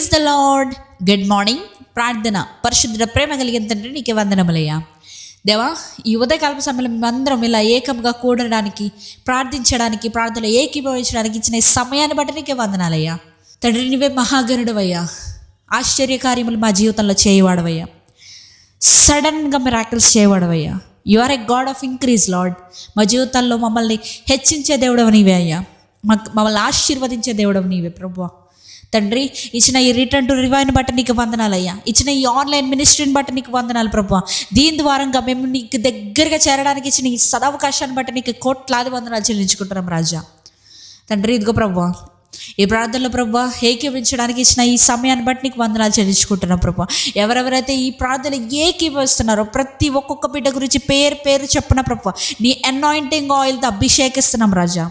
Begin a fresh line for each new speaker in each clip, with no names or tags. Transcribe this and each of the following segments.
Praise the lord. Good morning. ప్రార్థన. పరిశుద్ధ ప్రేమ కలిగిన తండ్రి నీకే వందనములయ్యా. దేవా, ఈ ఉదయకాల సమయంలో మేమందరం ఇలా ఏకంగా కూడడానికి, ప్రార్థించడానికి, ప్రార్థనలో ఏకీభవించడానికి ఇచ్చిన ఈ సమయాన్ని బట్టి నీకే వందనాలయ్యా. తండ్రి, నీవే మహాగణుడవయ్యా. ఆశ్చర్యకార్యములు మా జీవితంలో చేయవాడవయ్యా. సడన్గా మిరాకిల్స్ చేయవాడవయ్యా. You are a god of increase Lord. మా జీవితాల్లో మమ్మల్ని హెచ్చించే దేవుడవు నీవే అయ్యా. మమ్మల్ని ఆశీర్వదించే దేవుడవు నీవే ప్రభువా. తండ్రి, ఇచ్చిన ఈ రిటర్న్ టు రివైవ్ని బట్టి నీకు వందనాలయ్యా. ఇచ్చిన ఈ ఆన్లైన్ మినిస్ట్రీని బట్టి నీకు వందనాలు ప్రభువా. దీని ద్వారంగా మేము నీకు దగ్గరగా చేరడానికి ఇచ్చిన ఈ సదవకాశాన్ని బట్టి నీకు కోట్లాది వందనాలు చెల్లించుకుంటున్నాం రాజా. తండ్రి, ఇదిగో ప్రభువా, ఈ ప్రార్థనలో ప్రభువా ఏకీభవించడానికి ఇచ్చిన ఈ సమయాన్ని బట్టి నీకు వందనాలు చెల్లించుకుంటున్నాం ప్రభువా. ఎవరెవరైతే ఈ ప్రార్థనలు ఏకీభవిస్తున్నారో ప్రతి ఒక్కొక్క బిడ్డ గురించి పేరు చెప్పున ప్రభువా నీ అనాయింటింగ్ ఆయిల్తో అభిషేకిస్తున్నాం రాజా.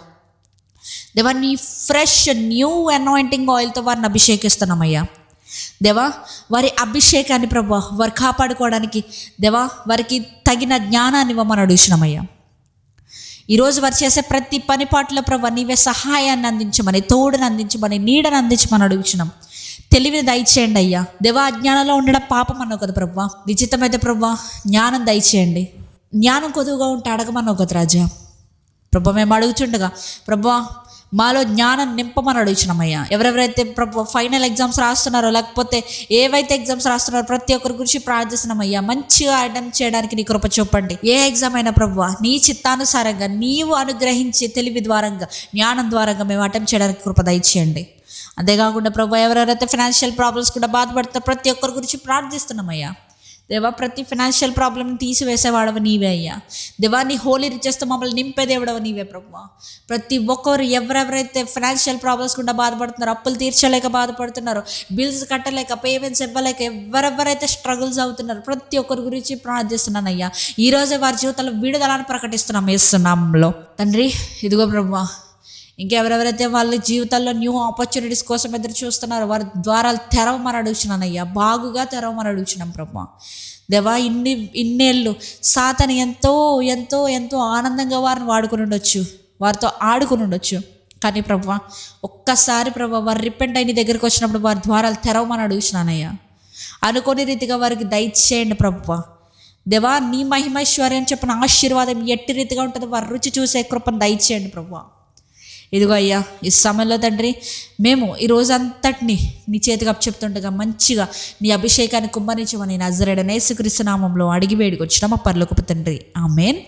దేవా, నీ ఫ్రెష్ న్యూ అనాయింటింగ్ ఆయిల్తో వారిని అభిషేకిస్తున్నామయ్యా. దేవా, వారి అభిషేకాన్ని ప్రభువా వారు కాపాడుకోవడానికి దేవా వారికి తగిన జ్ఞానాన్ని ఇవ్వమని అడుగుతున్నామయ్యా. ఈరోజు వారు చేసే ప్రతి పని పాటలో ప్రభువా నీవే సహాయాన్ని అందించమని, తోడుని అందించమని, నీడని అందించమని అడుగుతున్నాం. తెలివిని దయచేయండి అయ్యా. దేవా, అజ్ఞానంలో ఉండడం పాపం అన్నావు కదా ప్రభువా. నిశ్చితమైతే ప్రభువా జ్ఞానం దయచేయండి. జ్ఞానం కొద్దుగా ఉంటే అడగమన్నావు కదా రాజా. ప్రభువా, మేము అడుగుచుండగా ప్రభువా మాలో జ్ఞానం నింపమని అడుగుతున్నామయ్యా. ఎవరెవరైతే ప్రభు ఫైనల్ ఎగ్జామ్స్ రాస్తున్నారో, లేకపోతే ఏవైతే ఎగ్జామ్స్ రాస్తున్నారో ప్రతి ఒక్కరి గురించి ప్రార్థిస్తున్నామయ్యా. మంచిగా అటెంప్ట్ చేయడానికి నీ కృప చూపండి. ఏ ఎగ్జామ్ అయినా ప్రభువా నీ చిత్తానుసారంగా నీవు అనుగ్రహించే తెలివి ద్వారంగా, జ్ఞానం ద్వారంగా మేము అటెంప్ట్ చేయడానికి కృప దయచేయండి. అంతేకాకుండా ప్రభు ఎవరెవరైతే ఫైనాన్షియల్ ప్రాబ్లమ్స్ కూడా బాధపడతారో ప్రతి ఒక్కరి గురించి ప్రార్థిస్తున్నామయ్యా. దేవా, ప్రతి ఫైనాన్షియల్ ప్రాబ్లమ్ని తీసివేసేవాడవు నీవే అయ్యా. దేవా, నీ హోలీ రిచెస్తో మమ్మల్ని నింపే దేవుడవు నీవే ప్రభువా. ప్రతి ఒక్కరు ఎవరెవరైతే ఫైనాన్షియల్ ప్రాబ్లమ్స్ కూడా బాధపడుతున్నారో, అప్పులు తీర్చలేక బాధపడుతున్నారో, బిల్స్ కట్టలేక, పేమెంట్స్ ఇవ్వలేక ఎవరెవరైతే స్ట్రగుల్స్ అవుతున్నారో ప్రతి ఒక్కరి గురించి ప్రార్థిస్తున్నానయ్యా. ఈరోజే వారి జీవితంలో విడుదలను ప్రకటిస్తున్నాం యేసునామములో. తండ్రి, ఇదిగో ప్రభువా, ఇంకెవరెవరైతే వాళ్ళ జీవితాల్లో న్యూ ఆపర్చునిటీస్ కోసం ఎదురు చూస్తున్నారో వారి ద్వారాలు తెరవమని అడుగుతున్నానయ్యా. బాగుగా తెరవమని అడుగుతున్నాం ప్రభా. దేవా, ఇన్నేళ్ళు సాతాను ఎంతో ఎంతో ఎంతో ఆనందంగా వారిని వాడుకుని ఉండొచ్చు, వారితో ఆడుకుని ఉండొచ్చు. కానీ ప్రభా ఒక్కసారి ప్రభా వారు రిపెంట్ అయిన దగ్గరికి వచ్చినప్పుడు వారి ద్వారాలు తెరవమని అడుగుతున్నానయ్యా. అనుకోని రీతిగా వారికి దయచేయండి ప్రభా. దేవా, నీ మహిమైశ్వర్యం చెప్పిన ఆశీర్వాదం ఎట్టి రీతిగా ఉంటుందో వారి రుచి చూసే కృపను దయచేయండి ప్రభా. ఇదిగో అయ్యా, ఈ సమయంలో తండ్రి మేము ఈ రోజంతటిని నీ చేతికి అప్పచెప్తుండగా మంచిగా నీ అభిషేకాన్ని కుమ్మరించమని నజరేయుడైన యేసుక్రీస్తు నామములో అడిగి వేడుకొచ్చున్నాము పరలోకపు తండ్రి. ఆమేన్.